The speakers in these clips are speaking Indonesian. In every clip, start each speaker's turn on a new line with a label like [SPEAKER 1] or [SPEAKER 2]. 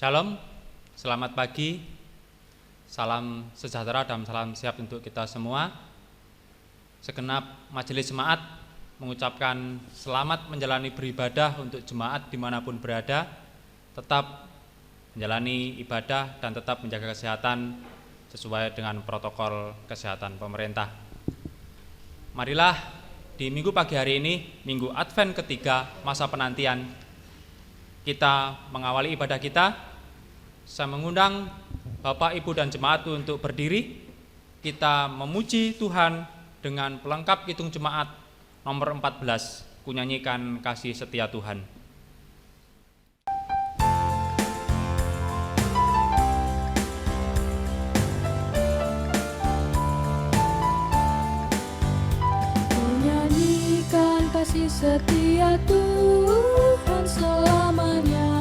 [SPEAKER 1] Shalom, selamat pagi, salam sejahtera dan salam siap untuk kita semua. Segenap majelis jemaat mengucapkan selamat menjalani beribadah untuk jemaat dimanapun berada. Tetap menjalani ibadah dan tetap menjaga kesehatan sesuai dengan protokol kesehatan pemerintah. Marilah di minggu pagi hari ini, minggu Advent ketiga masa penantian, kita mengawali ibadah kita. Saya mengundang Bapak, Ibu, dan jemaat untuk berdiri. Kita memuji Tuhan dengan pelengkap Kidung Jemaat nomor 14, kunyanyikan Kasih Setia Tuhan.
[SPEAKER 2] Kunyanyikan kasih setia Tuhan selamanya.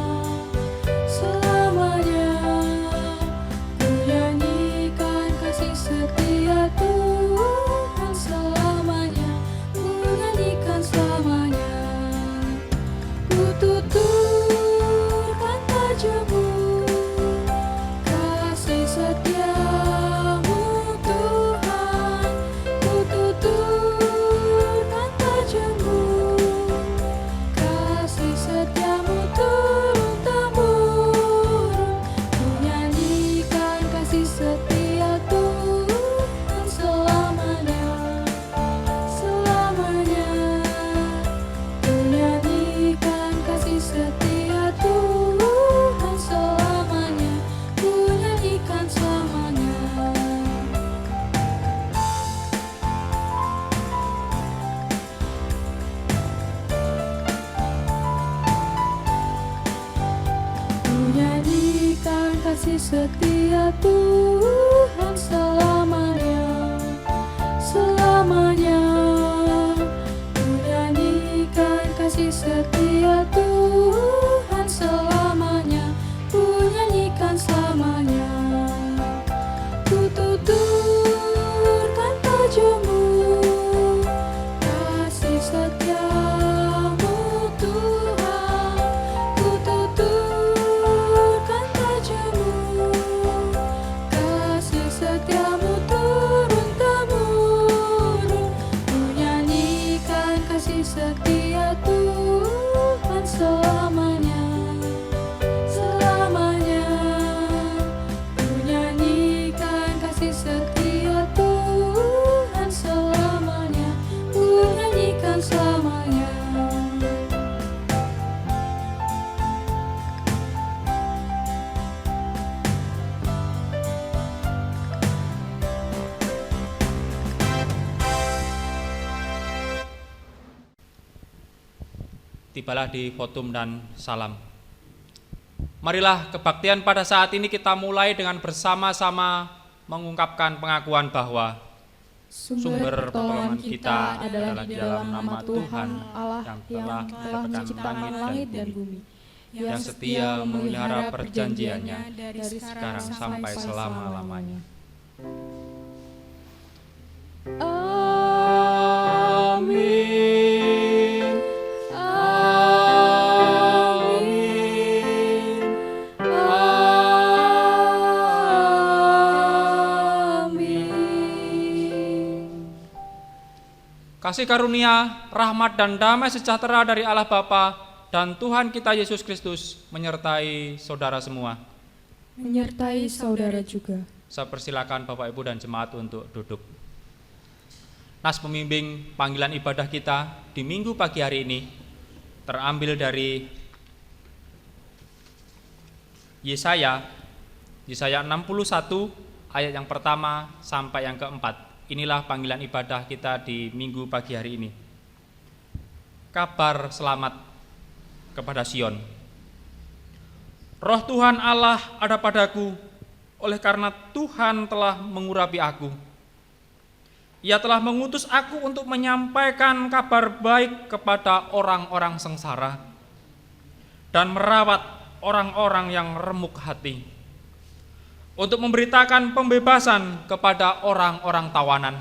[SPEAKER 2] Kunyanyikan kasih setia Tuhan selamanya. Kunyanyikan selamanya. Ku tuturkan tajammu, kasih setiamu Tuhan. Ku tuturkan tajammu, kasih setiamu turun-temurun. Kunyanyikan kasih setia Tuhan selamanya, selamanya. Kunyanyikan kasih setia Tuhan selamanya, kunyanyikan selamanya. Kunyanyikan kasih setia Tuhan selamanya, selamanya. Kunyanyikan kasih setia Tuhan selamanya, kunyanyikan selamanya. Ku tuturkan tajammu, kasih setiamu Tuhan. Ku tuturkan tajammu, kasih setiamu turun-temurun. Kunyanyikan kasih setia Tuhan selamanya, selamanya. Kunyanyikan kasih setia Tuhan selamanya, kunyanyikan selamanya.
[SPEAKER 1] Tibalah di votum dan salam. Marilah kebaktian pada saat ini kita mulai dengan bersama-sama mengungkapkan pengakuan bahwa sumber pertolongan kita adalah di dalam nama Tuhan Allah yang telah menciptakan langit dan bumi, yang setia memelihara perjanjiannya dari sekarang sampai selama-lamanya.
[SPEAKER 2] Amin. Amin. Amin.
[SPEAKER 1] Kasih karunia, rahmat dan damai sejahtera dari Allah Bapa dan Tuhan kita Yesus Kristus menyertai saudara semua.
[SPEAKER 2] Menyertai saudara juga.
[SPEAKER 1] Saya persilakan Bapak, Ibu, dan jemaat untuk duduk. Nas pembimbing panggilan ibadah kita di minggu pagi hari ini terambil dari Yesaya 61 ayat yang pertama sampai yang keempat. Inilah panggilan ibadah kita di minggu pagi hari ini. Kabar selamat kepada Sion. Roh Tuhan Allah ada padaku, oleh karena Tuhan telah mengurapi aku. Ia telah mengutus aku untuk menyampaikan kabar baik kepada orang-orang sengsara dan merawat orang-orang yang remuk hati, untuk memberitakan pembebasan kepada orang-orang tawanan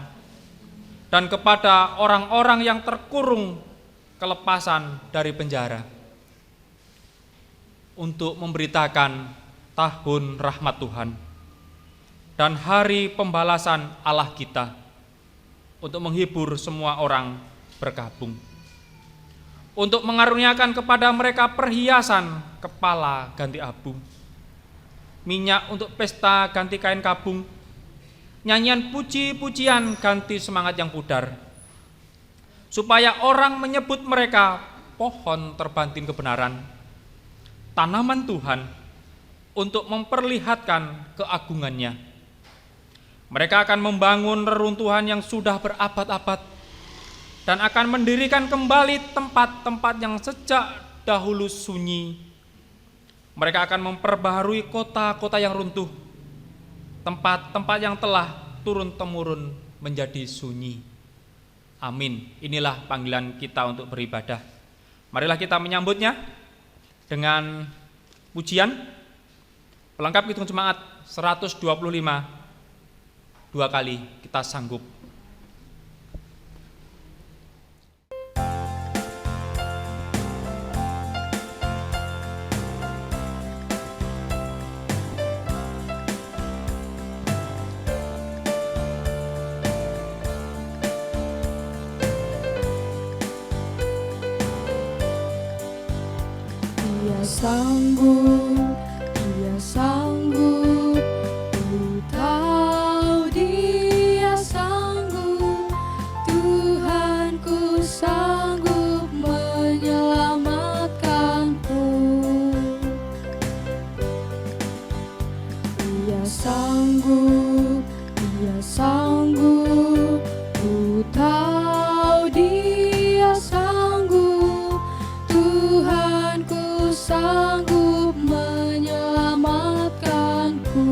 [SPEAKER 1] dan kepada orang-orang yang terkurung kelepasan dari penjara, untuk memberitakan tahun rahmat Tuhan dan hari pembalasan Allah kita untuk menghibur semua orang bergabung, untuk mengaruniakan kepada mereka perhiasan kepala ganti abu, minyak untuk pesta ganti kain kabung, nyanyian puji-pujian ganti semangat yang pudar, supaya orang menyebut mereka pohon terbanting kebenaran, tanaman Tuhan untuk memperlihatkan keagungannya. Mereka akan membangun reruntuhan yang sudah berabad-abad dan akan mendirikan kembali tempat-tempat yang sejak dahulu sunyi. Mereka akan memperbaharui kota-kota yang runtuh, tempat-tempat yang telah turun-temurun menjadi sunyi. Amin. Inilah panggilan kita untuk beribadah. Marilah kita menyambutnya dengan pujian pelengkap hitung jemaat 125, 2 kali kita sanggup.
[SPEAKER 2] Dia sanggup, ku tahu Dia sanggup, Tuhanku sanggup menyelamatkanku. Dia sanggup, ku tahu Dia sanggup, Tuhanku sanggup menyelamatkanku.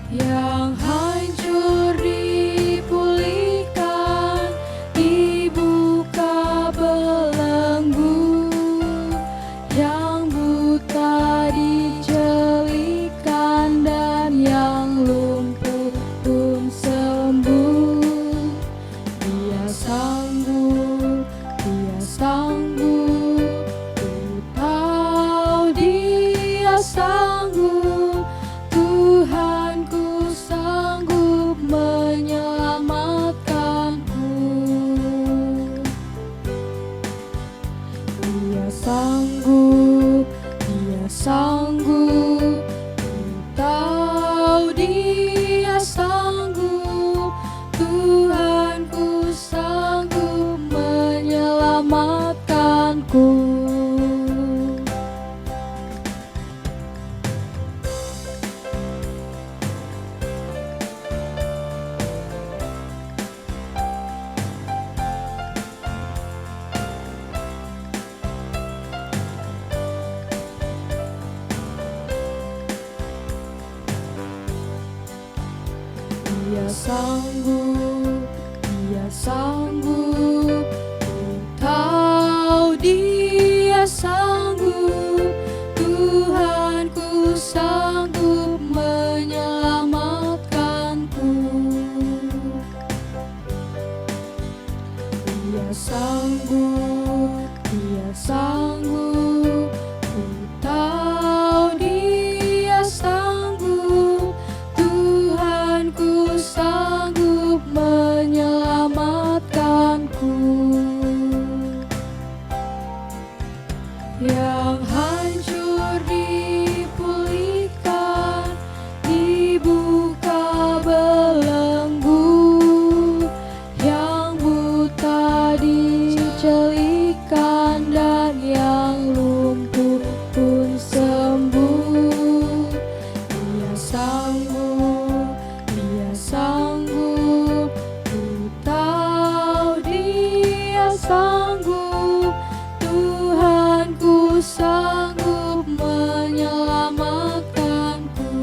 [SPEAKER 2] Yang hancur dipulihkan, dibuka belenggu, yang buta dijelikan dan yang lumpuh pun sembuh. Dia sanggup, ku tahu Dia sanggup, Tuhanku sanggup menyelamatkanku. Dia sanggup, ku tahu Dia sanggup, Tuhanku sanggup menyelamatkanku. Dia sanggup, ku tahu Dia sanggup, Tuhanku sanggup menyelamatkanku. Dia sanggup, ku tahu Dia sanggup, Tuhanku sanggup menyelamatkanku. Yang hancur dipulihkan, dibuka belenggu, yang buta dijelikan dan yang lumpuh pun sembuh. Dia sanggup, ku tahu Dia sanggup, Tuhanku sanggup menyelamatkanku.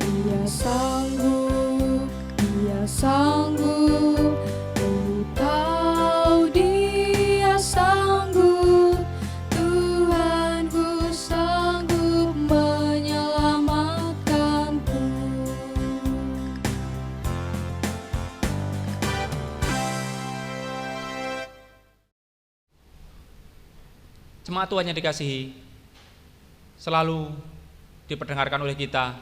[SPEAKER 2] Dia sanggup, ku tahu Dia sanggup, Tuhanku sanggup menyelamatkanku.
[SPEAKER 1] Jemaat Tuhan yang dikasihi, selalu diperdengarkan oleh kita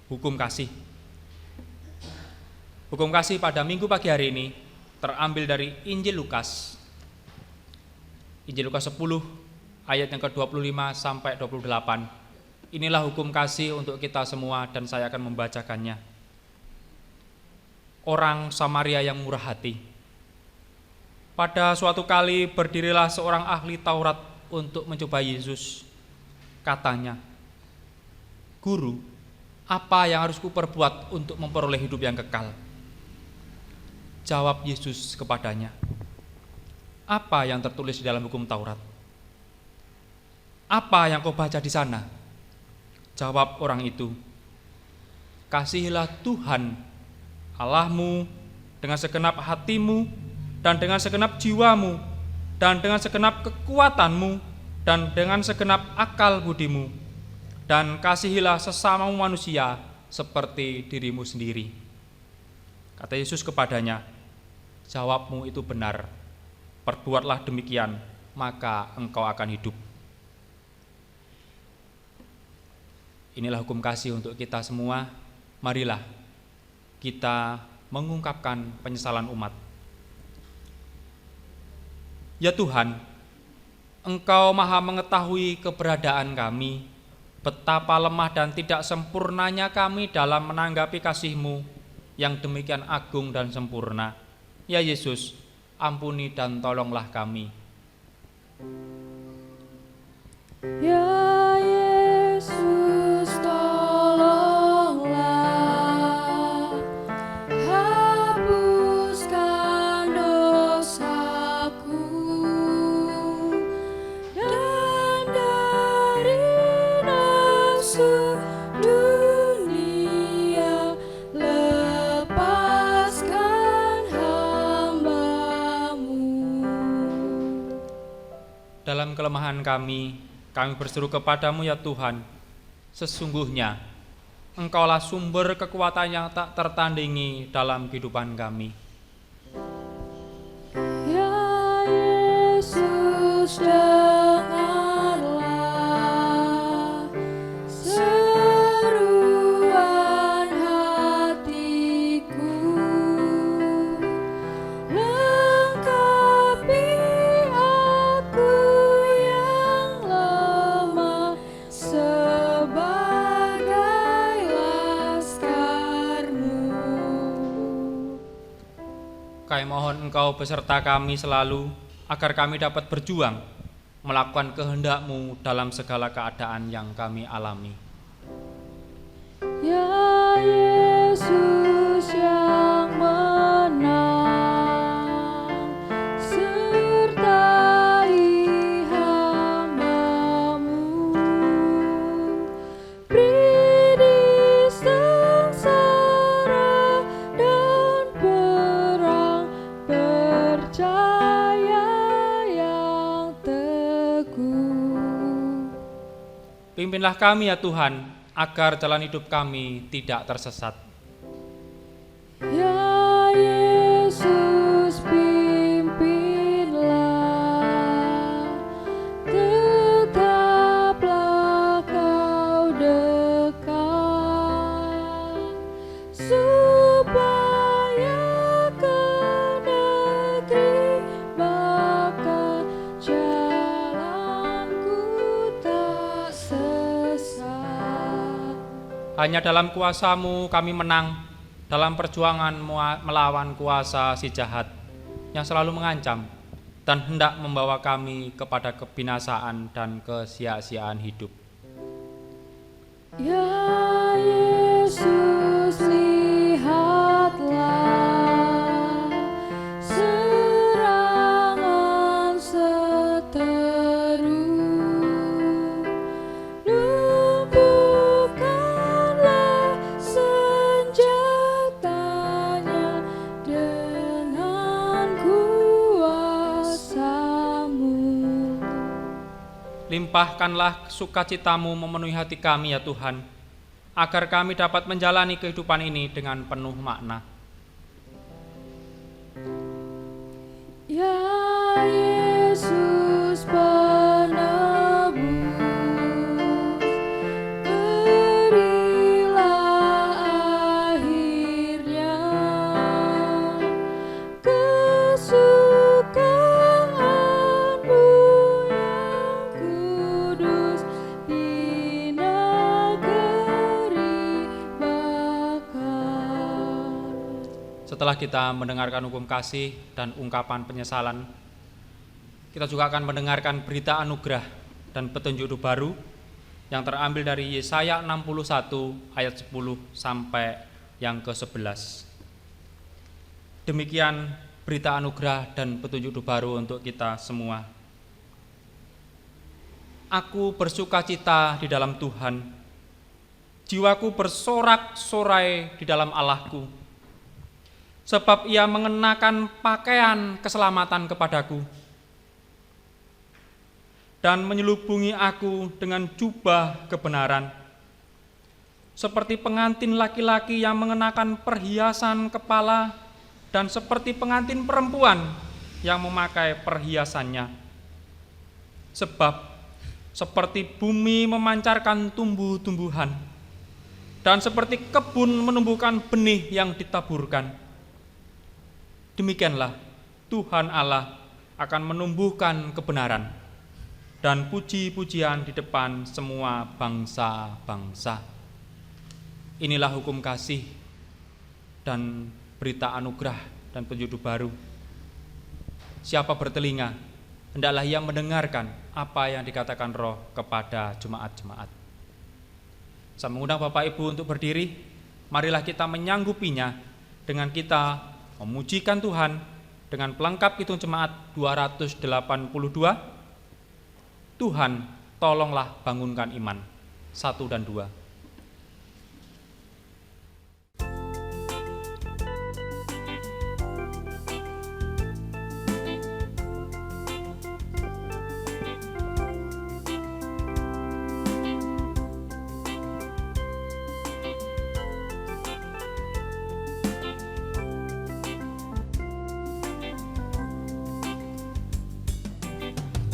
[SPEAKER 1] hukum kasih. Hukum kasih pada minggu pagi hari ini terambil dari Injil Lukas. Injil Lukas 10 ayat yang ke-25 sampai 28. Inilah hukum kasih untuk kita semua dan saya akan membacakannya. Orang Samaria yang murah hati. Pada suatu kali berdirilah seorang ahli Taurat untuk mencoba Yesus. Katanya, "Guru, apa yang harus kuperbuat untuk memperoleh hidup yang kekal?" Jawab Yesus kepadanya, "Apa yang tertulis di dalam hukum Taurat? Apa yang kau baca di sana?" Jawab orang itu, "Kasihilah Tuhan Allahmu dengan segenap hatimu dan dengan segenap jiwamu dan dengan segenap kekuatanmu dan dengan segenap akal budimu, dan kasihilah sesamamu manusia seperti dirimu sendiri." Kata Yesus kepadanya, "Jawabmu itu benar. Perbuatlah demikian, maka engkau akan hidup." Inilah hukum kasih untuk kita semua. Marilah kita mengungkapkan penyesalan umat. Ya Tuhan, Engkau maha mengetahui keberadaan kami, betapa lemah dan tidak sempurnanya kami dalam menanggapi kasih-Mu yang demikian agung dan sempurna. Ya Yesus, ampuni dan tolonglah kami.
[SPEAKER 2] Ya Yesus, tolonglah, hapuskan dosaku, dan dari nafsu dunia lepaskan hamba-Mu.
[SPEAKER 1] Dalam kelemahan kami berseru kepadamu ya Tuhan. Sesungguhnya Engkaulah sumber kekuatan yang tak tertandingi dalam kehidupan kami.
[SPEAKER 2] Ya Yesus, dengarlah seruan hatiku, lengkapi aku yang lemah sebagai laskarmu.
[SPEAKER 1] Kami mohon Engkau beserta kami selalu, agar kami dapat berjuang melakukan kehendak-Mu dalam segala keadaan yang kami alami.
[SPEAKER 2] Ya Yesus yang menang, sertai hamba-Mu, beri di sengsara dan perang, percaya yang teguh.
[SPEAKER 1] Pimpinlah kami ya Tuhan, agar jalan hidup kami tidak tersesat.
[SPEAKER 2] Ya Yesus, pimpinlah, tetaplah Kau dekat, supaya ke negeri Bapa jalanku tak sesat.
[SPEAKER 1] Hanya dalam kuasa-Mu kami menang dalam perjuangan melawan kuasa si jahat yang selalu mengancam dan hendak membawa kami kepada kebinasaan dan kesia-siaan hidup.
[SPEAKER 2] Ya Yesus, lihatlah serangan seteru, lumpuhkanlah senjatanya dengan kuasa-Mu.
[SPEAKER 1] Limpahkanlah sukacita-Mu memenuhi hati kami ya Tuhan, agar kami dapat menjalani kehidupan ini dengan penuh makna.
[SPEAKER 2] Ya Yesus,
[SPEAKER 1] Setelah kita mendengarkan hukum kasih dan ungkapan penyesalan, kita juga akan mendengarkan berita anugerah dan petunjuk hidup baru yang terambil dari Yesaya 61 ayat 10 sampai yang ke-11. Demikian berita anugerah dan petunjuk hidup baru untuk kita semua. Aku bersukacita di dalam Tuhan, jiwaku bersorak-sorai di dalam Allahku, sebab Ia mengenakan pakaian keselamatan kepadaku dan menyelubungi aku dengan jubah kebenaran, seperti pengantin laki-laki yang mengenakan perhiasan kepala dan seperti pengantin perempuan yang memakai perhiasannya. Sebab seperti bumi memancarkan tumbuh-tumbuhan dan seperti kebun menumbuhkan benih yang ditaburkan, demikianlah Tuhan Allah akan menumbuhkan kebenaran dan puji-pujian di depan semua bangsa-bangsa. Inilah hukum kasih dan berita anugerah dan petunjuk baru. Siapa bertelinga, hendaklah ia mendengarkan apa yang dikatakan Roh kepada jemaat-jemaat. Saya mengundang Bapak Ibu untuk berdiri. Marilah kita menyanggupinya dengan kita memujikan Tuhan dengan pelengkap hitung jemaat 282. Tuhan, tolonglah bangunkan iman. 1 dan 2.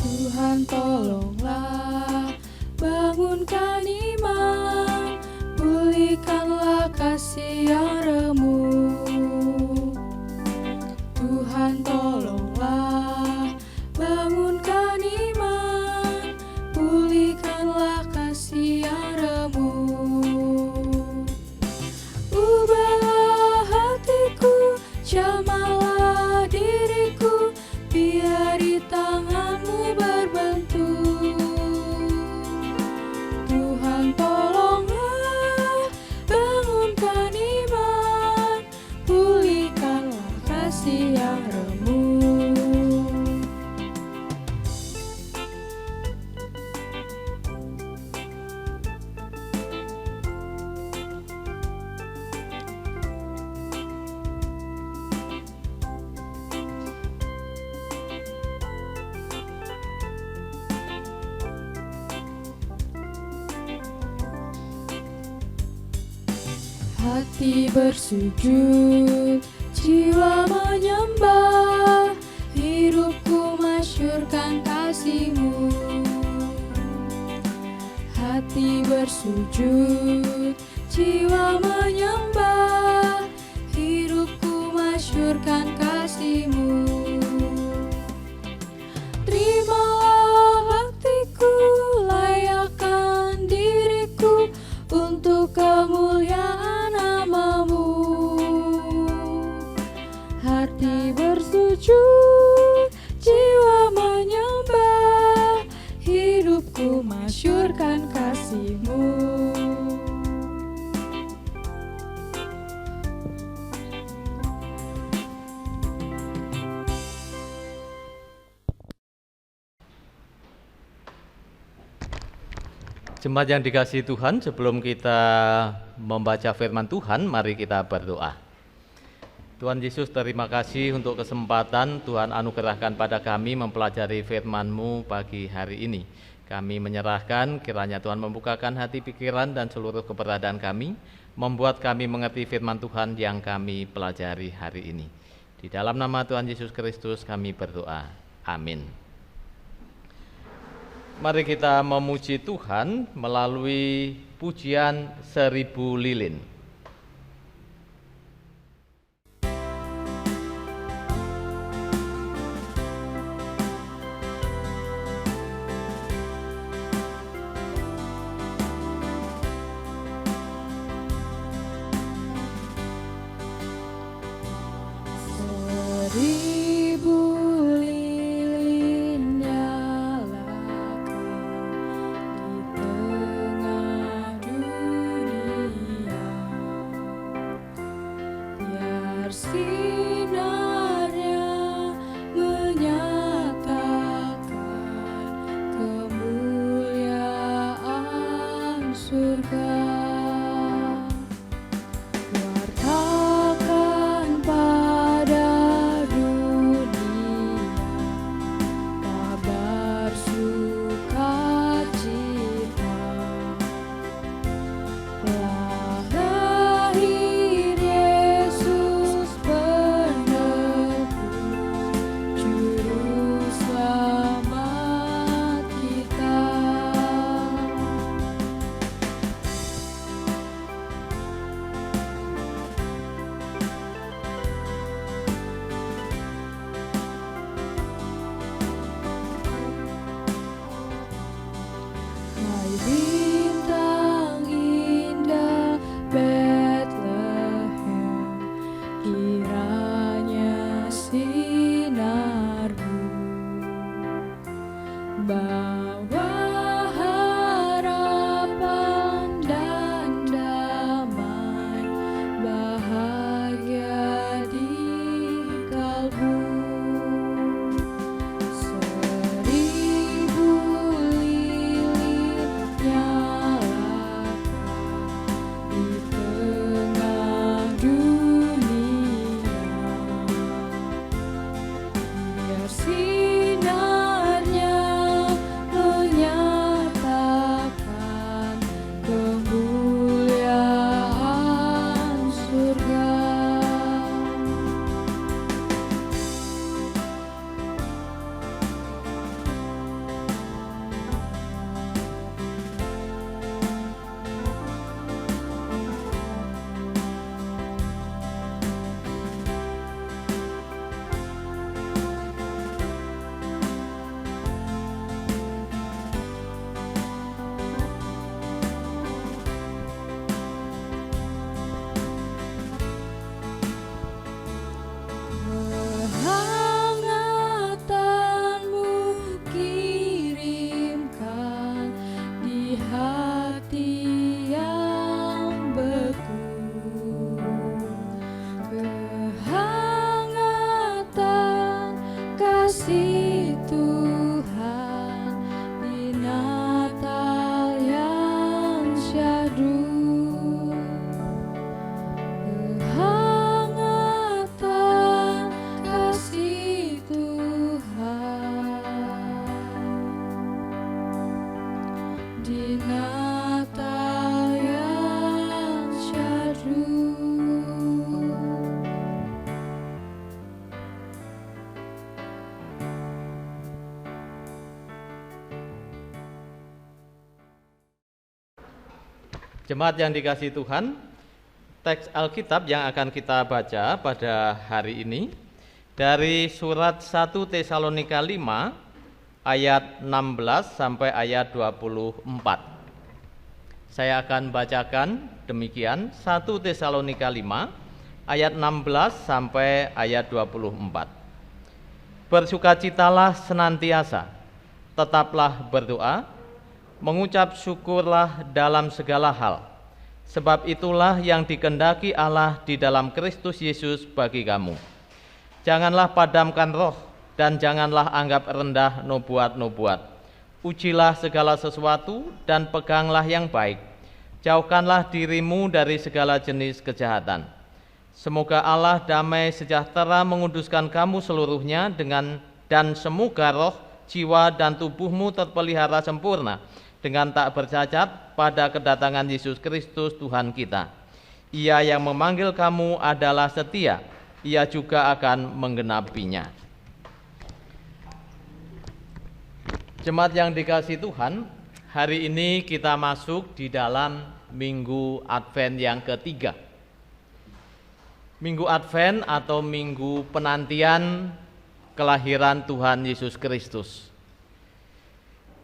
[SPEAKER 2] Tuhan tolonglah bangunkan iman, pulihkanlah kasih yang remuk. Tuhan tolonglah bangunkan iman, pulihkanlah kasih yang remuk. Ubahlah hatiku, jamahlah diriku, biar di tanganmu berbentuk. Tuhan tolonglah bangunkan iman, pulihkanlah kasih yang remuk. Hati bersujud, jiwa menyembah, hidupku masyurkan kasih-Mu. Hati bersujud, jiwa menyembah, hidupku masyurkan kasih-Mu. Terimalah baktiku, layakkan diriku untuk kemuliaan nama-Mu. Hati bersujud, jiwa menyembah, hidupku masyurkan kasih-Mu.
[SPEAKER 3] Jemaat yang dikasihi Tuhan, sebelum kita membaca firman Tuhan, mari kita berdoa. Tuhan Yesus, terima kasih untuk kesempatan Tuhan anugerahkan pada kami mempelajari firman-Mu pagi hari ini. Kami menyerahkan kiranya Tuhan membukakan hati pikiran dan seluruh keberadaan kami, membuat kami mengerti firman Tuhan yang kami pelajari hari ini. Di dalam nama Tuhan Yesus Kristus kami berdoa. Amin. Mari kita memuji Tuhan melalui pujian 1000 lilin.
[SPEAKER 2] Seribu lilin nyalakan di tengah dunia, biar sinarnya menyatakan kemuliaan surga. Wartakan pada dunia kabar sukacita, telah lahir Yesus penebus, juru selamat kita. Hai bintang indah Bethlehem, kiranya sinarmu bawa harapan dan damai, bahagia di kalbu. Seribu lilin nyalakan di tengah dunia, biar sinarnya menyatakan kemuliaan surga. Kehangatanmu kirimkan di hati yang beku, kehangatan kasih Tuhan di Natal yang syahdu. Kehangatan kasih Tuhan di Natal yang syahdu.
[SPEAKER 3] Jemaat yang dikasihi Tuhan, teks Alkitab yang akan kita baca pada hari ini dari surat 1 Tesalonika 5 ayat 16 sampai ayat 24. Saya akan bacakan demikian 1 Tesalonika 5 ayat 16 sampai ayat 24. Bersukacitalah senantiasa, tetaplah berdoa, mengucap syukurlah dalam segala hal, sebab itulah yang dikehendaki Allah di dalam Kristus Yesus bagi kamu. Janganlah padamkan roh, dan janganlah anggap rendah nubuat-nubuat. Ujilah segala sesuatu, dan peganglah yang baik. Jauhkanlah dirimu dari segala jenis kejahatan. Semoga Allah damai sejahtera menguduskan kamu seluruhnya dan semoga roh, jiwa, dan tubuhmu terpelihara sempurna dengan tak bercacat pada kedatangan Yesus Kristus Tuhan kita. Ia yang memanggil kamu adalah setia, Ia juga akan menggenapinya. Jemaat yang dikasihi Tuhan, hari ini kita masuk di dalam Minggu Advent yang ketiga. Minggu Advent atau Minggu penantian kelahiran Tuhan Yesus Kristus.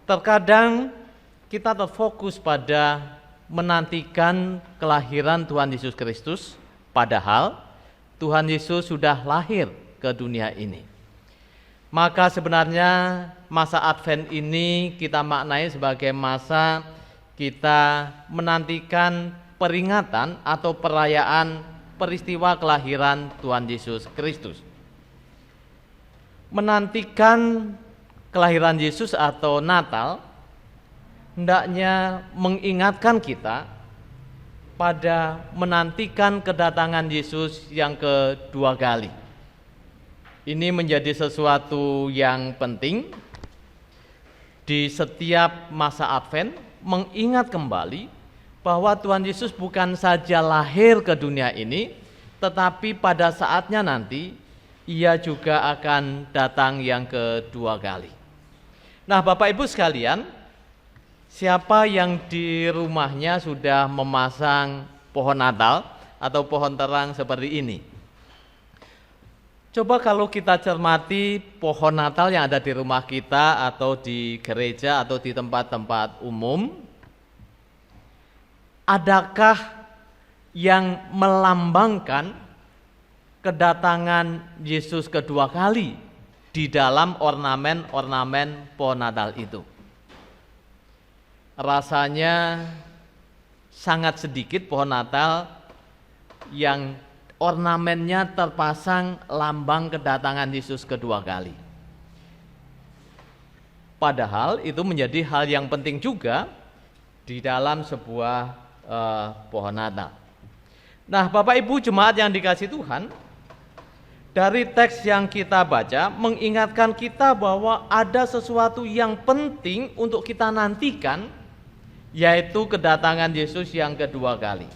[SPEAKER 3] Terkadang kita terfokus pada menantikan kelahiran Tuhan Yesus Kristus, padahal Tuhan Yesus sudah lahir ke dunia ini. Maka sebenarnya masa Advent ini kita maknai sebagai masa kita menantikan peringatan atau perayaan peristiwa kelahiran Tuhan Yesus Kristus. Menantikan kelahiran Yesus atau Natal hendaknya mengingatkan kita pada menantikan kedatangan Yesus yang kedua kali. Ini menjadi sesuatu yang penting di setiap masa Advent, mengingat kembali bahwa Tuhan Yesus bukan saja lahir ke dunia ini, tetapi pada saatnya nanti Ia juga akan datang yang kedua kali. Nah, Bapak Ibu sekalian, siapa yang di rumahnya sudah memasang pohon Natal atau pohon terang seperti ini? Coba kalau kita cermati pohon Natal yang ada di rumah kita atau di gereja atau di tempat-tempat umum, adakah yang melambangkan kedatangan Yesus kedua kali di dalam ornamen-ornamen pohon Natal itu? Rasanya sangat sedikit pohon Natal yang ornamennya terpasang lambang kedatangan Yesus kedua kali. Padahal itu menjadi hal yang penting juga di dalam sebuah pohon Natal. Nah, Bapak Ibu jemaat yang dikasihi Tuhan, dari teks yang kita baca mengingatkan kita bahwa ada sesuatu yang penting untuk kita nantikan, yaitu kedatangan Yesus yang kedua kali.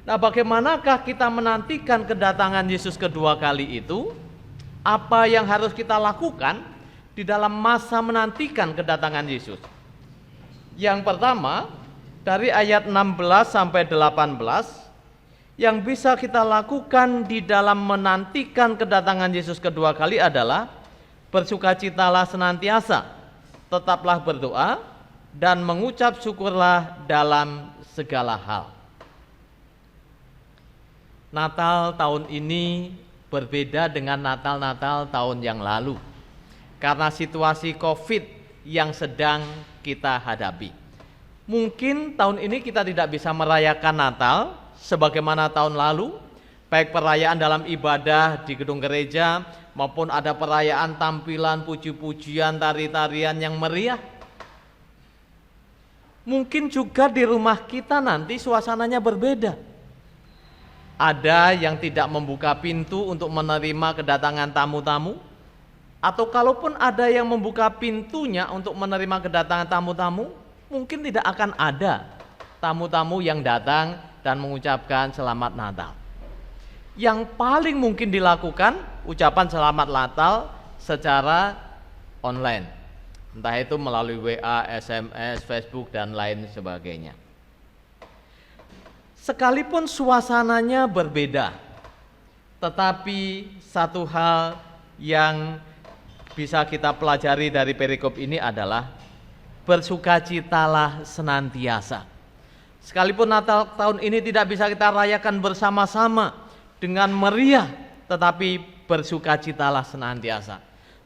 [SPEAKER 3] Nah, bagaimanakah kita menantikan kedatangan Yesus kedua kali itu? Apa yang harus kita lakukan di dalam masa menantikan kedatangan Yesus? Yang pertama, dari ayat 16 sampai 18, yang bisa kita lakukan di dalam menantikan kedatangan Yesus kedua kali adalah bersukacitalah senantiasa, tetaplah berdoa, dan mengucap syukurlah dalam segala hal. Natal tahun ini berbeda dengan Natal-Natal tahun yang lalu karena situasi COVID yang sedang kita hadapi. Mungkin tahun ini kita tidak bisa merayakan Natal sebagaimana tahun lalu, baik perayaan dalam ibadah di gedung gereja maupun ada perayaan tampilan puji-pujian, tari-tarian yang meriah. Mungkin juga di rumah kita nanti suasananya berbeda. Ada yang tidak membuka pintu untuk menerima kedatangan tamu-tamu, atau kalaupun ada yang membuka pintunya untuk menerima kedatangan tamu-tamu, mungkin tidak akan ada tamu-tamu yang datang dan mengucapkan selamat Natal. Yang paling mungkin dilakukan ucapan selamat Natal secara online, entah itu melalui WA, SMS, Facebook, dan lain sebagainya. Sekalipun suasananya berbeda, tetapi satu hal yang bisa kita pelajari dari perikop ini adalah bersukacitalah senantiasa. Sekalipun Natal tahun ini tidak bisa kita rayakan bersama-sama dengan meriah, tetapi bersukacitalah senantiasa.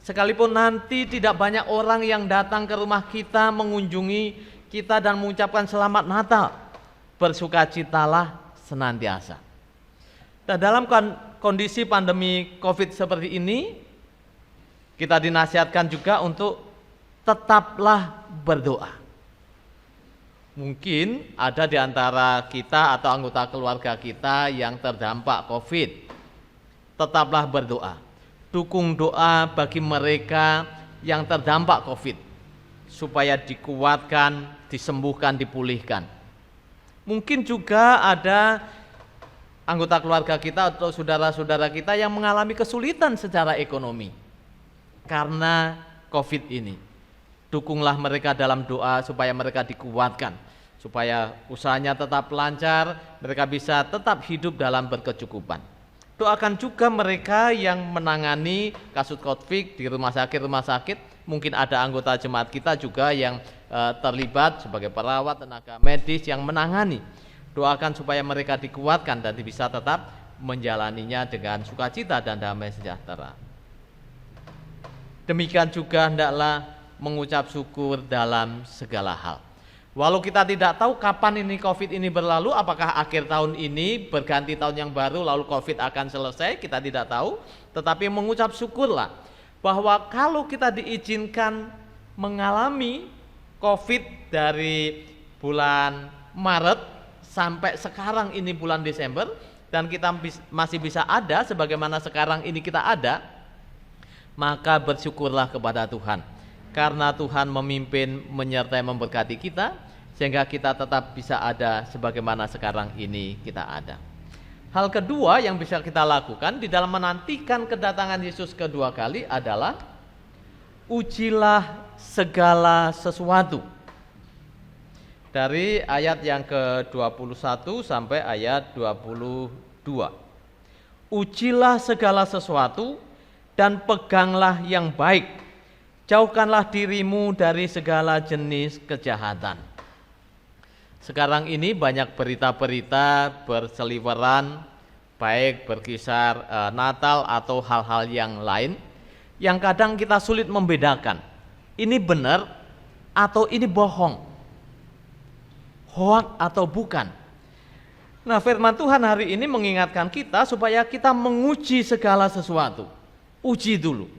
[SPEAKER 3] Sekalipun nanti tidak banyak orang yang datang ke rumah kita, mengunjungi kita dan mengucapkan selamat Natal, bersukacitalah senantiasa. Dan dalam kondisi pandemi COVID seperti ini, kita dinasihatkan juga untuk tetaplah berdoa. Mungkin ada di antara kita atau anggota keluarga kita yang terdampak COVID. Tetaplah berdoa. Dukung doa bagi mereka yang terdampak COVID, supaya dikuatkan, disembuhkan, dipulihkan. Mungkin juga ada anggota keluarga kita atau saudara-saudara kita yang mengalami kesulitan secara ekonomi karena COVID ini. Dukunglah mereka dalam doa supaya mereka dikuatkan, supaya usahanya tetap lancar, mereka bisa tetap hidup dalam berkecukupan. Doakan juga mereka yang menangani kasus COVID di rumah sakit, mungkin ada anggota jemaat kita juga yang terlibat sebagai perawat, tenaga medis yang menangani. Doakan supaya mereka dikuatkan dan bisa tetap menjalaninya dengan sukacita dan damai sejahtera. Demikian juga hendaklah mengucap syukur dalam segala hal. Walau kita tidak tahu kapan ini COVID ini berlalu, apakah akhir tahun ini berganti tahun yang baru lalu COVID akan selesai, kita tidak tahu. Tetapi mengucap syukurlah bahwa kalau kita diizinkan mengalami COVID dari bulan Maret sampai sekarang ini bulan Desember, dan kita masih bisa ada sebagaimana sekarang ini kita ada, maka bersyukurlah kepada Tuhan. Karena Tuhan memimpin, menyertai, memberkati kita, sehingga kita tetap bisa ada sebagaimana sekarang ini kita ada. Hal kedua yang bisa kita lakukan di dalam menantikan kedatangan Yesus kedua kali adalah ujilah segala sesuatu. Dari ayat yang ke-21 sampai ayat 22. Ujilah segala sesuatu dan peganglah yang baik. Jauhkanlah dirimu dari segala jenis kejahatan. Sekarang ini banyak berita-berita berseliweran, baik berkisar Natal atau hal-hal yang lain, yang kadang kita sulit membedakan. Ini benar atau ini bohong, hoak atau bukan. Nah, firman Tuhan hari ini mengingatkan kita supaya kita menguji segala sesuatu. Uji dulu.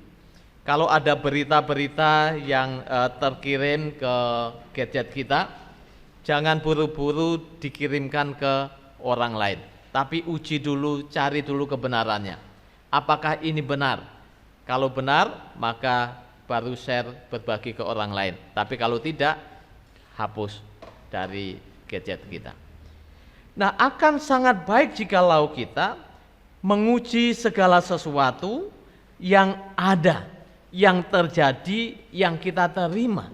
[SPEAKER 3] Kalau ada berita-berita yang terkirim ke gadget kita, jangan buru-buru dikirimkan ke orang lain. Tapi uji dulu, cari dulu kebenarannya. Apakah ini benar? Kalau benar, maka baru share, berbagi ke orang lain. Tapi kalau tidak, hapus dari gadget kita. Nah, akan sangat baik jikalau kita menguji segala sesuatu yang ada, yang terjadi, yang kita terima.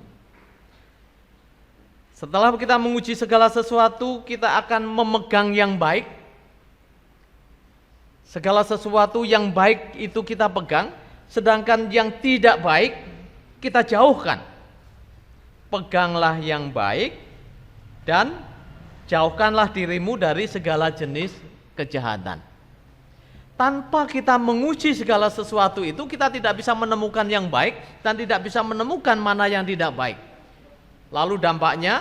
[SPEAKER 3] Setelah kita menguji segala sesuatu, kita akan memegang yang baik. Segala sesuatu yang baik itu kita pegang, sedangkan yang tidak baik kita jauhkan. Peganglah yang baik dan jauhkanlah dirimu dari segala jenis kejahatan. Tanpa kita menguji segala sesuatu itu, kita tidak bisa menemukan yang baik dan tidak bisa menemukan mana yang tidak baik. Lalu dampaknya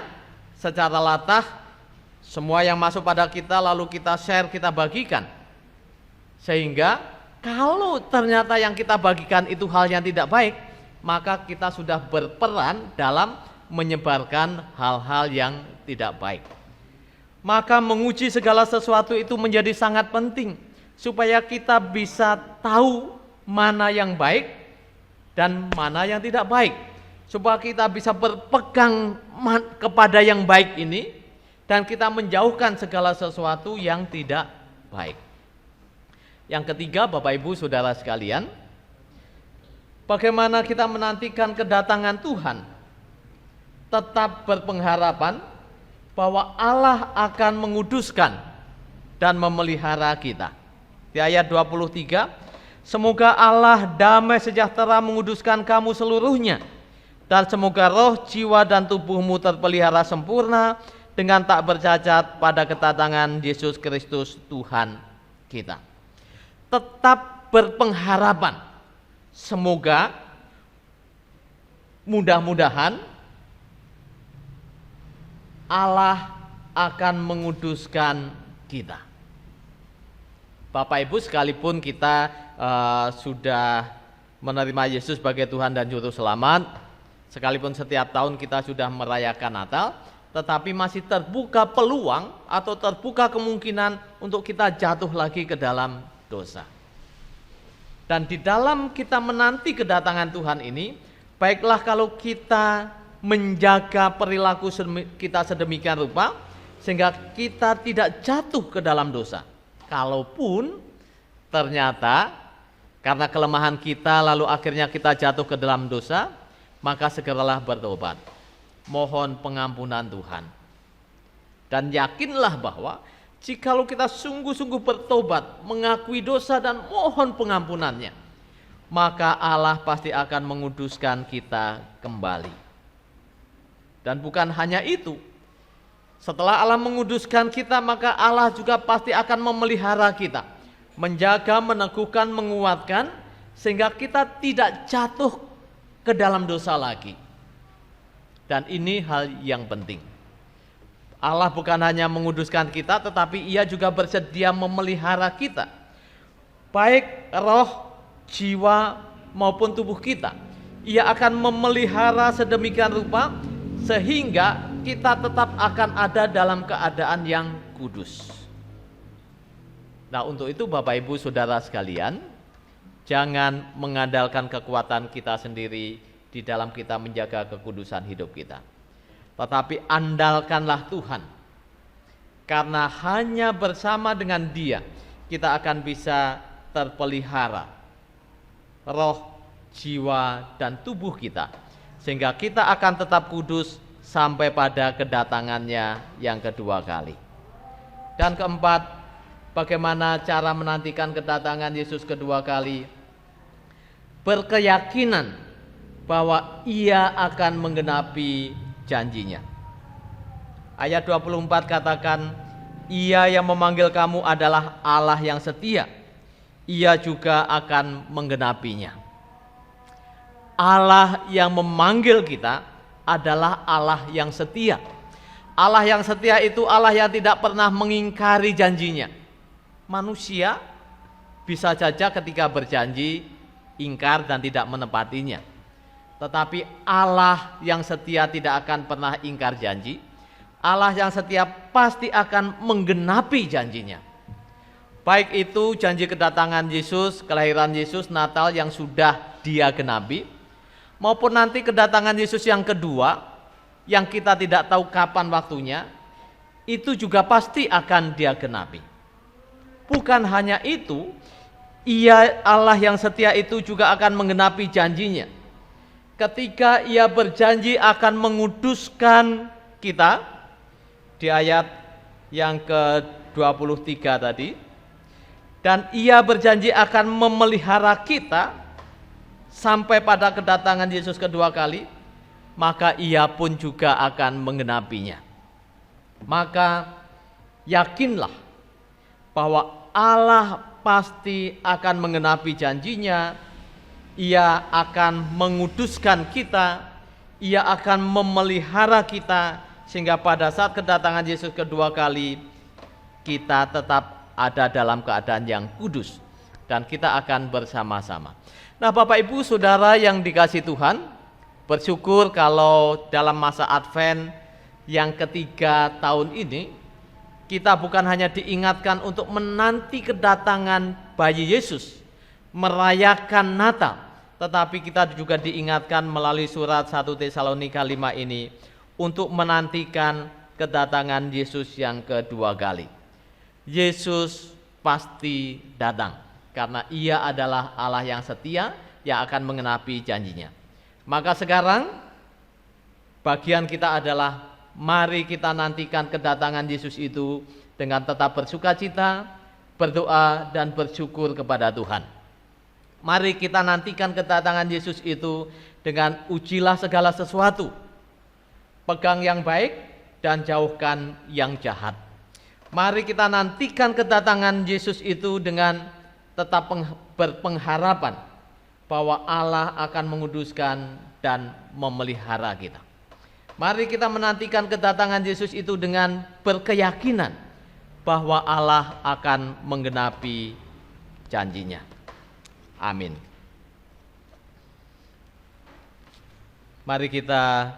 [SPEAKER 3] secara latah, semua yang masuk pada kita lalu kita share, kita bagikan. Sehingga kalau ternyata yang kita bagikan itu hal yang tidak baik, maka kita sudah berperan dalam menyebarkan hal-hal yang tidak baik. Maka menguji segala sesuatu itu menjadi sangat penting, supaya kita bisa tahu mana yang baik dan mana yang tidak baik. Supaya kita bisa berpegang kepada yang baik ini dan kita menjauhkan segala sesuatu yang tidak baik. Yang ketiga, Bapak Ibu Saudara sekalian, bagaimana kita menantikan kedatangan Tuhan? Tetap berpengharapan bahwa Allah akan menguduskan dan memelihara kita. Di ayat 23, semoga Allah damai sejahtera menguduskan kamu seluruhnya, dan semoga roh, jiwa, dan tubuhmu terpelihara sempurna dengan tak bercacat pada kedatangan Yesus Kristus Tuhan kita. Tetap berpengharapan, semoga, mudah-mudahan Allah akan menguduskan kita. Bapak Ibu, sekalipun kita sudah menerima Yesus sebagai Tuhan dan Juru Selamat, sekalipun setiap tahun kita sudah merayakan Natal, tetapi masih terbuka peluang atau terbuka kemungkinan untuk kita jatuh lagi ke dalam dosa. Dan di dalam kita menanti kedatangan Tuhan ini, baiklah kalau kita menjaga perilaku kita sedemikian rupa sehingga kita tidak jatuh ke dalam dosa. Kalaupun ternyata karena kelemahan kita lalu akhirnya kita jatuh ke dalam dosa, maka segeralah bertobat. Mohon pengampunan Tuhan. Dan yakinlah bahwa jikalau kita sungguh-sungguh bertobat, mengakui dosa dan mohon pengampunannya, maka Allah pasti akan menguduskan kita kembali. Dan bukan hanya itu, setelah Allah menguduskan kita, maka Allah juga pasti akan memelihara kita. menjaga, meneguhkan, menguatkan, sehingga kita tidak jatuh ke dalam dosa lagi. Dan ini hal yang penting. Allah bukan hanya menguduskan kita, tetapi Ia juga bersedia memelihara kita, baik roh, jiwa, maupun tubuh kita. Ia akan memelihara sedemikian rupa, sehingga kita tetap akan ada dalam keadaan yang kudus. Nah, untuk itu Bapak Ibu Saudara sekalian, jangan mengandalkan kekuatan kita sendiri di dalam kita menjaga kekudusan hidup kita. Tetapi andalkanlah Tuhan. Karena hanya bersama dengan Dia kita akan bisa terpelihara roh, jiwa, dan tubuh kita, sehingga kita akan tetap kudus sampai pada kedatangannya yang kedua kali. Dan keempat, bagaimana cara menantikan kedatangan Yesus kedua kali? Berkeyakinan bahwa Ia akan menggenapi janjinya. Ayat 24 katakan, Ia yang memanggil kamu adalah Allah yang setia. Ia juga akan menggenapinya. Allah yang memanggil kita adalah Allah yang setia. Allah yang setia itu Allah yang tidak pernah mengingkari janjinya. Manusia bisa saja ketika berjanji ingkar dan tidak menepatinya. Tetapi Allah yang setia tidak akan pernah ingkar janji. Allah yang setia pasti akan menggenapi janjinya. Baik itu janji kedatangan Yesus, kelahiran Yesus, Natal yang sudah Dia genapi, maupun nanti kedatangan Yesus yang kedua yang kita tidak tahu kapan waktunya, itu juga pasti akan Dia genapi. Bukan hanya itu, Ia Allah yang setia itu juga akan menggenapi janjinya. Ketika Ia berjanji akan menguduskan kita, di ayat yang ke-23 tadi, dan Ia berjanji akan memelihara kita sampai pada kedatangan Yesus kedua kali, maka Ia pun juga akan menggenapinya. Maka yakinlah bahwa Allah pasti akan menggenapi janjinya. Ia akan menguduskan kita, Ia akan memelihara kita, sehingga pada saat kedatangan Yesus kedua kali kita tetap ada dalam keadaan yang kudus dan kita akan bersama-sama. Nah, Bapak Ibu Saudara yang dikasihi Tuhan, bersyukur kalau dalam masa Advent yang ketiga tahun ini kita bukan hanya diingatkan untuk menanti kedatangan bayi Yesus, merayakan Natal, tetapi kita juga diingatkan melalui surat 1 Tesalonika 5 ini untuk menantikan kedatangan Yesus yang kedua kali. Yesus pasti datang karena Ia adalah Allah yang setia yang akan menggenapi janjinya. Maka sekarang bagian kita adalah mari kita nantikan kedatangan Yesus itu dengan tetap bersukacita, berdoa, dan bersyukur kepada Tuhan. Mari kita nantikan kedatangan Yesus itu dengan ujilah segala sesuatu, pegang yang baik dan jauhkan yang jahat. Mari kita nantikan kedatangan Yesus itu dengan tetap berpengharapan bahwa Allah akan menguduskan dan memelihara kita. Mari kita menantikan kedatangan Yesus itu dengan berkeyakinan bahwa Allah akan menggenapi janjinya. Amin. Mari kita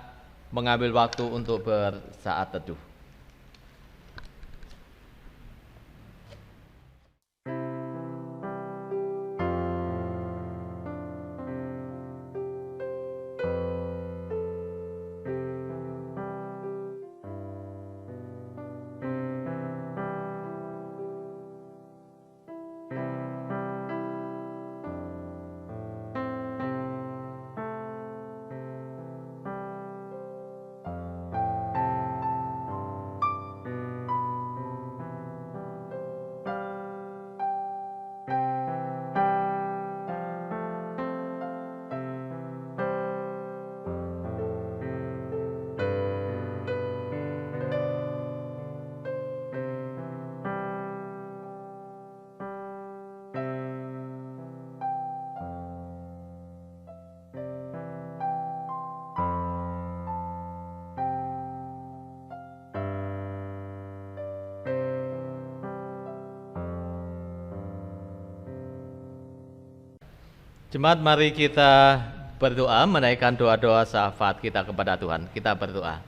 [SPEAKER 3] mengambil waktu untuk bersaat teduh. Jemaat, mari kita berdoa menaikkan doa-doa syafaat kita kepada Tuhan. Kita berdoa.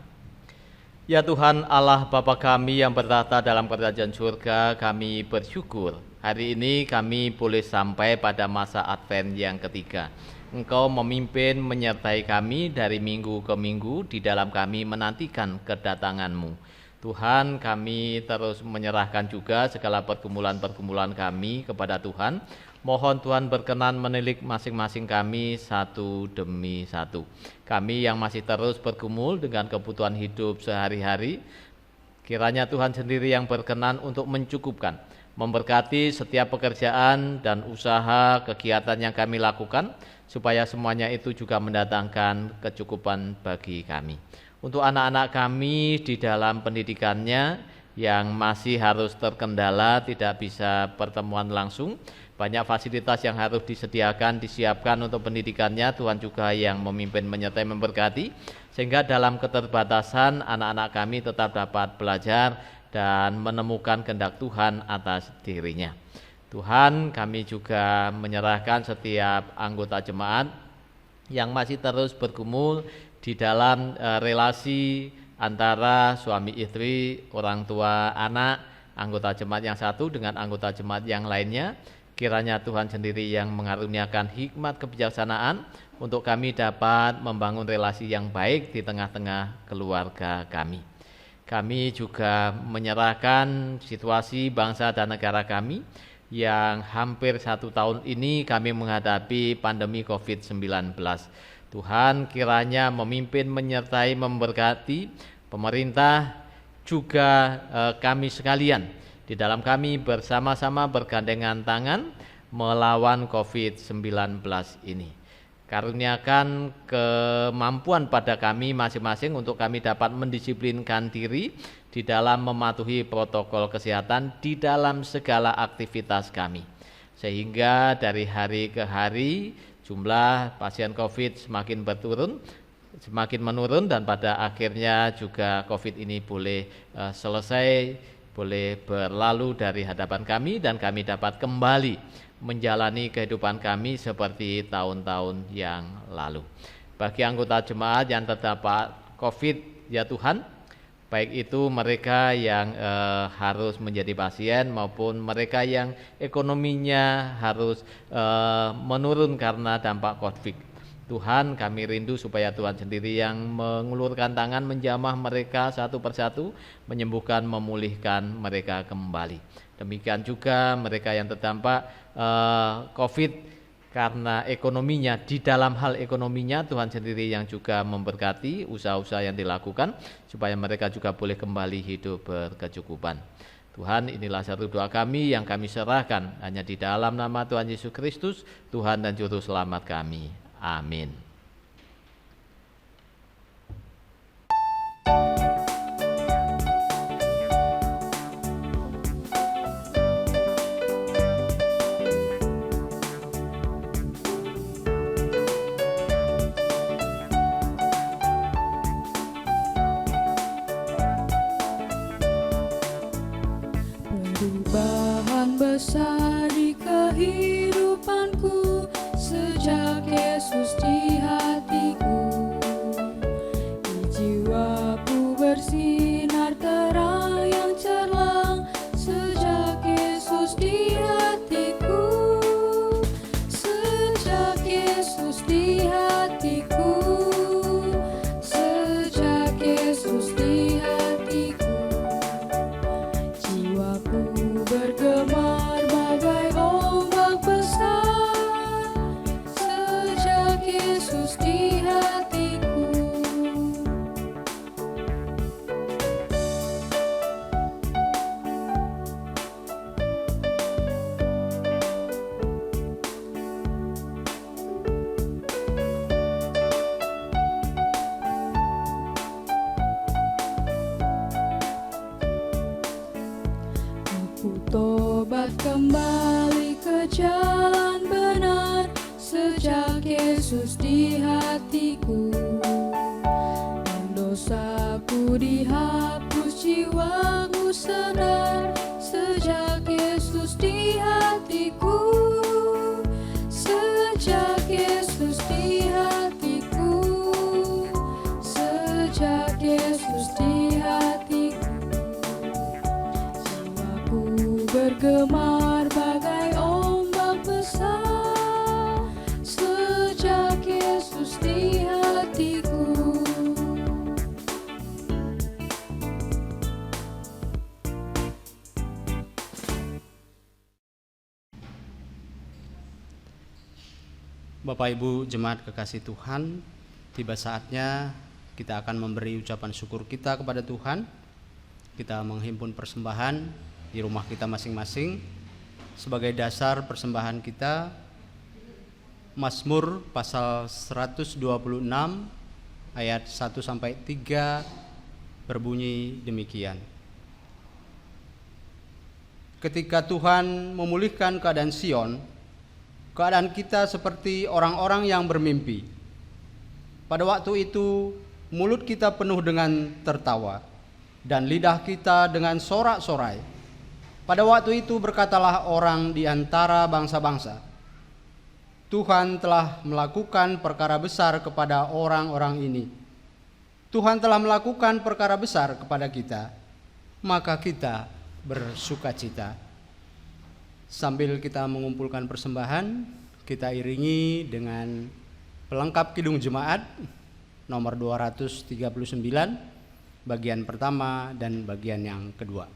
[SPEAKER 3] Ya Tuhan Allah Bapa kami yang bertata dalam kerajaan surga, kami bersyukur hari ini kami boleh sampai pada masa Advent yang ketiga. Engkau memimpin menyertai kami dari minggu ke minggu di dalam kami menantikan kedatangan-Mu. Tuhan, kami terus menyerahkan juga segala pergumulan-pergumulan kami kepada Tuhan. Mohon Tuhan berkenan menilik masing-masing kami satu demi satu. Kami yang masih terus bergumul dengan kebutuhan hidup sehari-hari, kiranya Tuhan sendiri yang berkenan untuk mencukupkan, memberkati setiap pekerjaan dan usaha kegiatan yang kami lakukan, supaya semuanya itu juga mendatangkan kecukupan bagi kami. Untuk anak-anak kami di dalam pendidikannya yang masih harus terkendala, tidak bisa pertemuan langsung, banyak fasilitas yang harus disiapkan untuk pendidikannya. Tuhan juga yang memimpin, menyertai, memberkati, sehingga dalam keterbatasan anak-anak kami tetap dapat belajar dan menemukan kehendak Tuhan atas dirinya. Tuhan, kami juga menyerahkan setiap anggota jemaat yang masih terus bergumul di dalam relasi antara suami istri, orang tua anak, anggota jemaat yang satu dengan anggota jemaat yang lainnya. Kiranya Tuhan sendiri yang mengaruniakan hikmat kebijaksanaan untuk kami dapat membangun relasi yang baik di tengah-tengah keluarga kami. Kami juga menyerahkan situasi bangsa dan negara kami yang hampir 1 tahun ini kami menghadapi pandemi COVID-19. Tuhan kiranya memimpin, menyertai, memberkati pemerintah, juga kami sekalian. Di dalam kami bersama-sama bergandengan tangan melawan COVID-19 ini. Karuniakan kemampuan pada kami masing-masing untuk kami dapat mendisiplinkan diri di dalam mematuhi protokol kesehatan di dalam segala aktivitas kami. Sehingga dari hari ke hari jumlah pasien COVID semakin menurun dan pada akhirnya juga COVID ini boleh selesai, boleh berlalu dari hadapan kami dan kami dapat kembali menjalani kehidupan kami seperti tahun-tahun yang lalu. Bagi anggota jemaat yang terdampak COVID, ya Tuhan, baik itu mereka yang harus menjadi pasien maupun mereka yang ekonominya harus menurun karena dampak COVID. Tuhan, kami rindu supaya Tuhan sendiri yang mengulurkan tangan menjamah mereka satu persatu, menyembuhkan, memulihkan mereka kembali. Demikian juga mereka yang terdampak COVID karena ekonominya, di dalam hal ekonominya Tuhan sendiri yang juga memberkati usaha-usaha yang dilakukan supaya mereka juga boleh kembali hidup berkecukupan. Tuhan, inilah satu doa kami yang kami serahkan hanya di dalam nama Tuhan Yesus Kristus, Tuhan dan Juru Selamat kami. Amin.
[SPEAKER 2] Perubahan besar di kehidupanku sejak Yesus di hatiku. Di jiwaku bersinar terang yang cerlang sejak Yesus di hatiku. Sejak Yesus di hatiku. Sejak Yesus di hatiku. Jiwaku bergemar bagai ombak besar sejak Yesus di hatiku. Aku tobat kembali ke jalan benar sejak Yesus di hatiku. Dan dosaku dihapus, jiwaku senang sejak Yesus di hatiku. Sejak
[SPEAKER 4] Bapak Ibu jemaat kekasih Tuhan, tiba saatnya kita akan memberi ucapan syukur kita kepada Tuhan. Kita menghimpun persembahan di rumah kita masing-masing. Sebagai dasar persembahan kita, Mazmur pasal 126 ayat 1-3 berbunyi demikian. Ketika Tuhan memulihkan keadaan Sion, keadaan kita seperti orang-orang yang bermimpi. Pada waktu itu mulut kita penuh dengan tertawa dan lidah kita dengan sorak-sorai. Pada waktu itu berkatalah orang di antara bangsa-bangsa, Tuhan telah melakukan perkara besar kepada orang-orang ini. Tuhan telah melakukan perkara besar kepada kita, maka kita bersukacita. Sambil kita mengumpulkan persembahan, kita iringi dengan pelengkap Kidung Jemaat nomor 239, bagian pertama dan bagian yang kedua.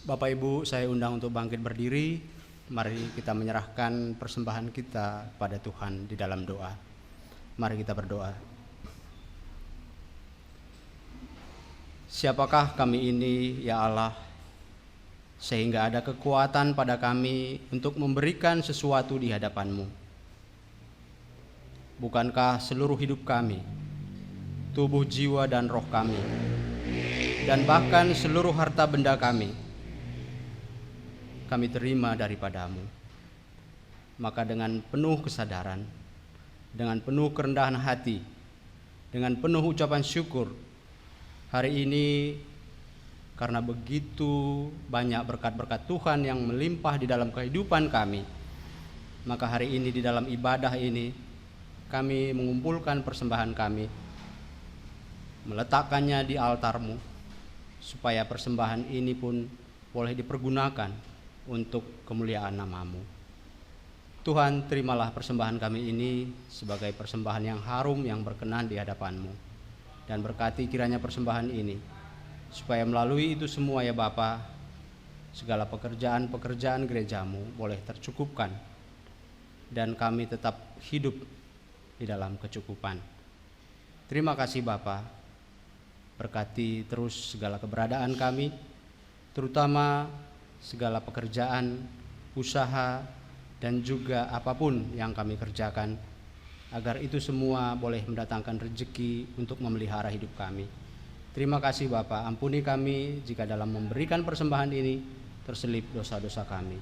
[SPEAKER 4] Bapak Ibu, saya undang untuk bangkit berdiri. Mari kita menyerahkan persembahan kita pada Tuhan di dalam doa. Mari kita berdoa. Siapakah kami ini, ya Allah, sehingga ada kekuatan pada kami untuk memberikan sesuatu di hadapan-Mu? Bukankah seluruh hidup kami, tubuh, jiwa, dan roh kami, dan bahkan seluruh harta benda kami terima daripada-Mu? Maka dengan penuh kesadaran, dengan penuh kerendahan hati, dengan penuh ucapan syukur, hari ini karena begitu banyak berkat-berkat Tuhan yang melimpah di dalam kehidupan kami, maka hari ini di dalam ibadah ini kami mengumpulkan persembahan kami, meletakkannya di altar-Mu, supaya persembahan ini pun boleh dipergunakan untuk kemuliaan nama-Mu. Tuhan, terimalah persembahan kami ini sebagai persembahan yang harum, yang berkenan di hadapan-Mu. Dan berkati kiranya persembahan ini, supaya melalui itu semua ya Bapa, segala pekerjaan-pekerjaan gereja-Mu boleh tercukupkan, dan kami tetap hidup di dalam kecukupan. Terima kasih Bapa, berkati terus segala keberadaan kami, terutama segala pekerjaan, usaha, dan juga apapun yang kami kerjakan, agar itu semua boleh mendatangkan rezeki untuk memelihara hidup kami. Terima kasih Bapa, ampuni kami jika dalam memberikan persembahan ini terselip dosa-dosa kami.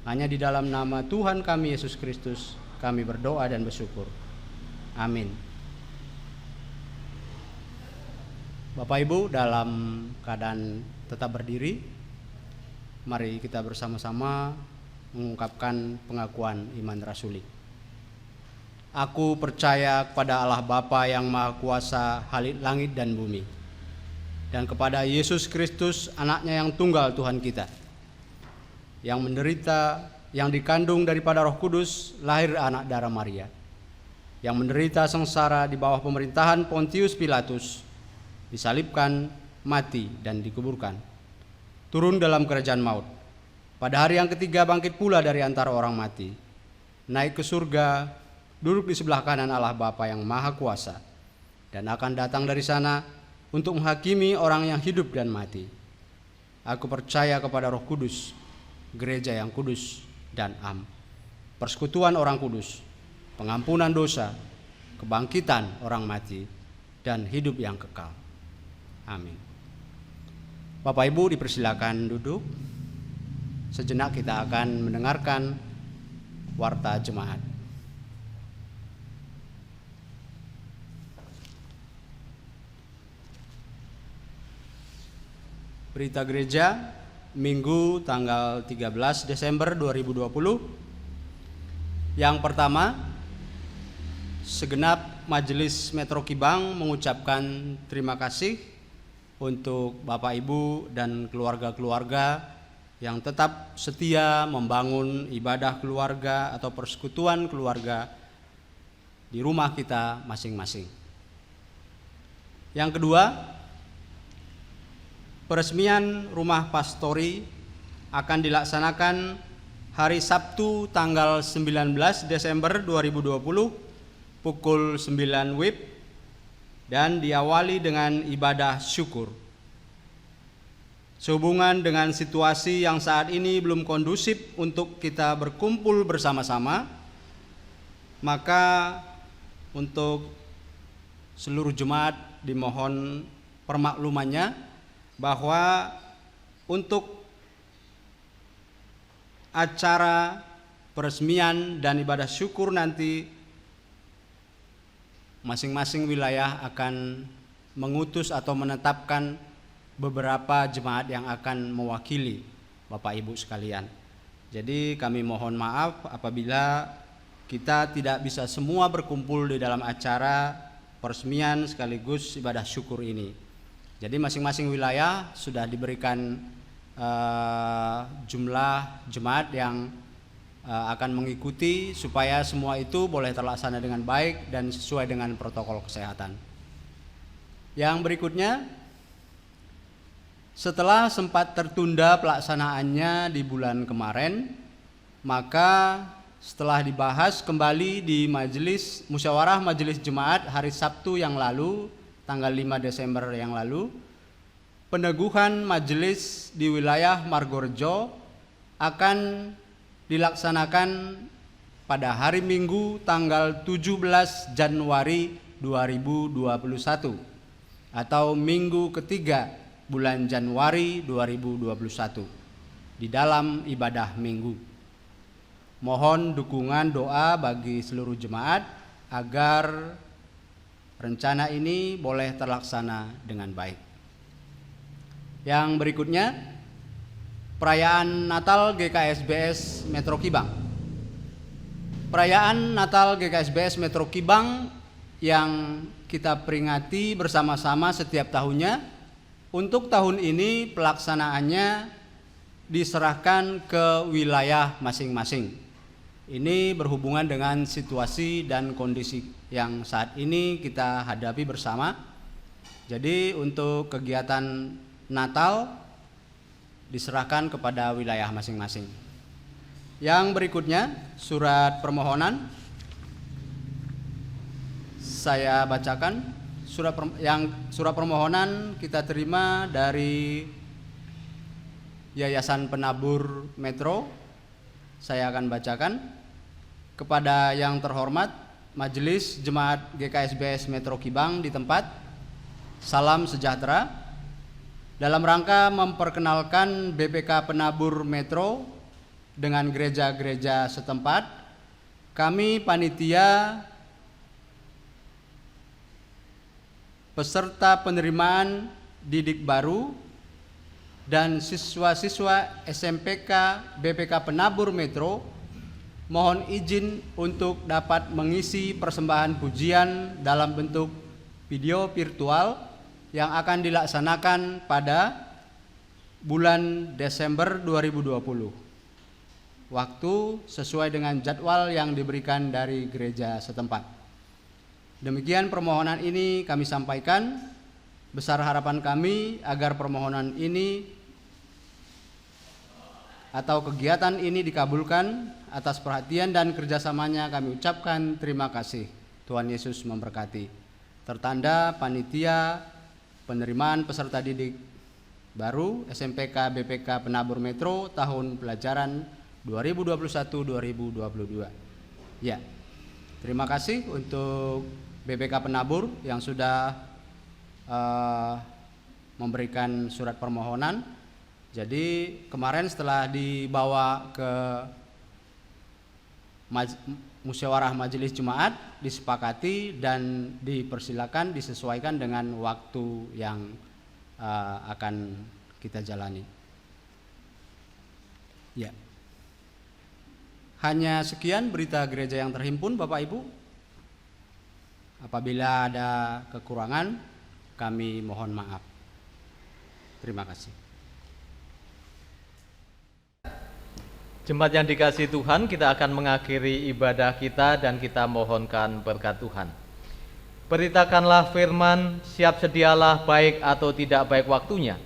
[SPEAKER 4] Hanya di dalam nama Tuhan kami Yesus Kristus kami berdoa dan bersyukur. Amin. Bapak Ibu, dalam keadaan tetap berdiri, mari kita bersama-sama mengungkapkan pengakuan iman rasuli. Aku percaya kepada Allah Bapa yang Maha Kuasa, Halik langit dan bumi, dan kepada Yesus Kristus, anaknya yang tunggal Tuhan kita, yang menderita, yang dikandung daripada Roh Kudus, lahir anak darah Maria, yang menderita sengsara di bawah pemerintahan Pontius Pilatus, disalibkan, mati, dan dikuburkan, turun dalam kerajaan maut, pada hari yang ketiga bangkit pula dari antara orang mati, naik ke surga, duduk di sebelah kanan Allah Bapa yang Maha Kuasa, dan akan datang dari sana untuk menghakimi orang yang hidup dan mati. Aku percaya kepada Roh Kudus, gereja yang kudus dan am, persekutuan orang kudus, pengampunan dosa, kebangkitan orang mati, dan hidup yang kekal. Amin. Bapak Ibu dipersilakan duduk. Sejenak kita akan mendengarkan warta jemaat. Berita gereja Minggu tanggal 13 Desember 2020. Yang pertama, segenap Majelis Metro Kibang mengucapkan terima kasih untuk Bapak Ibu dan keluarga-keluarga yang tetap setia membangun ibadah keluarga atau persekutuan keluarga di rumah kita masing-masing. Yang kedua, peresmian rumah pastori akan dilaksanakan hari Sabtu tanggal 19 Desember 2020 pukul 9 WIB dan diawali dengan ibadah syukur. Sehubungan dengan situasi yang saat ini belum kondusif untuk kita berkumpul bersama-sama, maka untuk seluruh jemaat dimohon permaklumannya bahwa untuk acara peresmian dan ibadah syukur nanti masing-masing wilayah akan mengutus atau menetapkan beberapa jemaat yang akan mewakili Bapak Ibu sekalian. Jadi kami mohon maaf apabila kita tidak bisa semua berkumpul di dalam acara peresmian sekaligus ibadah syukur ini. Jadi masing-masing wilayah sudah diberikan jumlah jemaat yang akan mengikuti supaya semua itu boleh terlaksana dengan baik dan sesuai dengan protokol kesehatan. Yang berikutnya, setelah sempat tertunda pelaksanaannya di bulan kemarin, maka setelah dibahas kembali di Majelis Musyawarah Majelis Jemaat hari Sabtu yang lalu, tanggal 5 Desember yang lalu, peneguhan majelis di wilayah Margorejo akan dilaksanakan pada hari Minggu tanggal 17 Januari 2021 atau minggu ketiga bulan Januari 2021 di dalam ibadah minggu. Mohon dukungan doa bagi seluruh jemaat agar rencana ini boleh terlaksana dengan baik. Yang berikutnya, perayaan Natal GKSBS Metro Kibang. Perayaan Natal GKSBS Metro Kibang yang kita peringati bersama-sama setiap tahunnya, untuk tahun ini pelaksanaannya diserahkan ke wilayah masing-masing. Ini berhubungan dengan situasi dan kondisi yang saat ini kita hadapi bersama. Jadi untuk kegiatan Natal diserahkan kepada wilayah masing-masing. Yang berikutnya, surat permohonan. Saya bacakan surat permohonan kita terima dari Yayasan Penabur Metro, saya akan bacakan. Kepada yang terhormat Majelis Jemaat GKSBS Metro Kibang di tempat, salam sejahtera. Dalam rangka memperkenalkan BPK Penabur Metro dengan gereja-gereja setempat, kami panitia peserta penerimaan didik baru dan siswa-siswa SMPK BPK Penabur Metro mohon izin untuk dapat mengisi persembahan pujian dalam bentuk video virtual yang akan dilaksanakan pada bulan Desember 2020. Waktu sesuai dengan jadwal yang diberikan dari gereja setempat. Demikian permohonan ini kami sampaikan. Besar harapan kami agar permohonan ini atau kegiatan ini dikabulkan. Atas perhatian dan kerjasamanya kami ucapkan terima kasih. Tuhan Yesus memberkati. Tertanda panitia penerimaan peserta didik baru SMPK BPK Penabur Metro tahun pelajaran 2021-2022. Ya, terima kasih untuk BPK Penabur yang sudah memberikan surat permohonan. Jadi kemarin setelah dibawa ke musyawarah majelis Jemaat, disepakati dan dipersilakan disesuaikan dengan waktu yang akan kita jalani. Ya. Hanya sekian berita gereja yang terhimpun, Bapak Ibu. Apabila ada kekurangan, kami mohon maaf. Terima kasih.
[SPEAKER 3] Jemaat yang dikasihi Tuhan, kita akan mengakhiri ibadah kita dan kita mohonkan berkat Tuhan. Beritakanlah firman, siap sedialah baik atau tidak baik waktunya.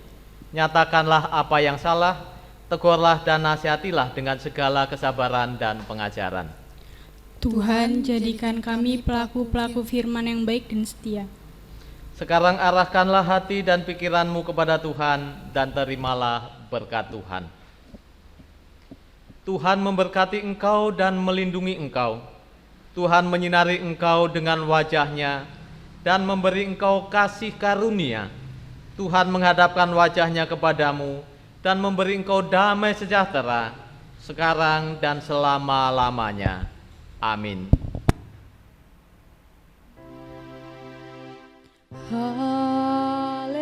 [SPEAKER 3] Nyatakanlah apa yang salah, tegurlah dan nasihatilah dengan segala kesabaran dan pengajaran.
[SPEAKER 2] Tuhan, jadikan kami pelaku-pelaku firman yang baik dan setia.
[SPEAKER 3] Sekarang arahkanlah hati dan pikiranmu kepada Tuhan dan terimalah berkat Tuhan. Tuhan memberkati engkau dan melindungi engkau. Tuhan menyinari engkau dengan wajah-Nya dan memberi engkau kasih karunia. Tuhan menghadapkan wajah-Nya kepadamu dan memberi engkau damai sejahtera sekarang dan selama-lamanya. Amin.
[SPEAKER 2] Haleluya,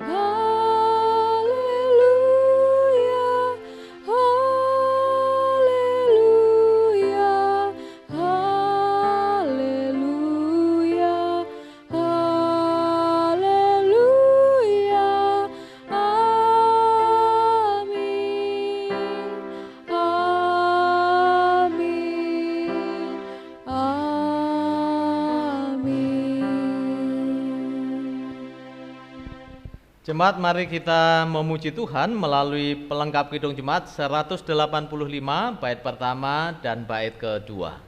[SPEAKER 2] haleluya, haleluya, haleluya, haleluya, amin, amin, amin.
[SPEAKER 3] Jemaat, mari kita memuji Tuhan melalui pelengkap kidung jemaat 185 bait pertama dan bait kedua.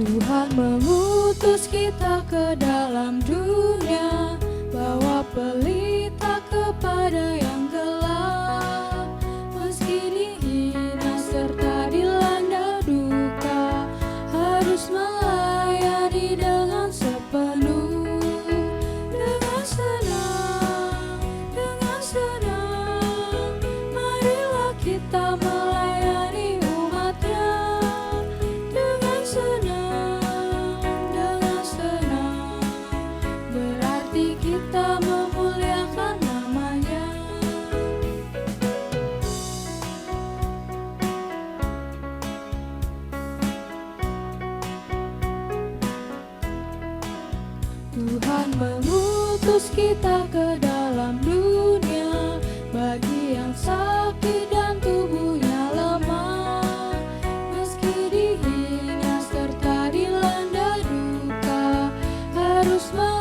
[SPEAKER 2] Tuhan mengutus kita ke dalam dunia, bawa pelita kepada yang gelap. Meski dihina serta dilanda duka, harus melayani dengan sepenuh. Dengan senang, marilah kita melayani umat-Nya. Dengan senang, berarti kita memuliakan nama-Nya. Tuhan mengutus kita ke dalam dunia, bagi yang sakit dan tubuhnya lemah. Meski dihina serta dilanda duka,
[SPEAKER 5] Yesus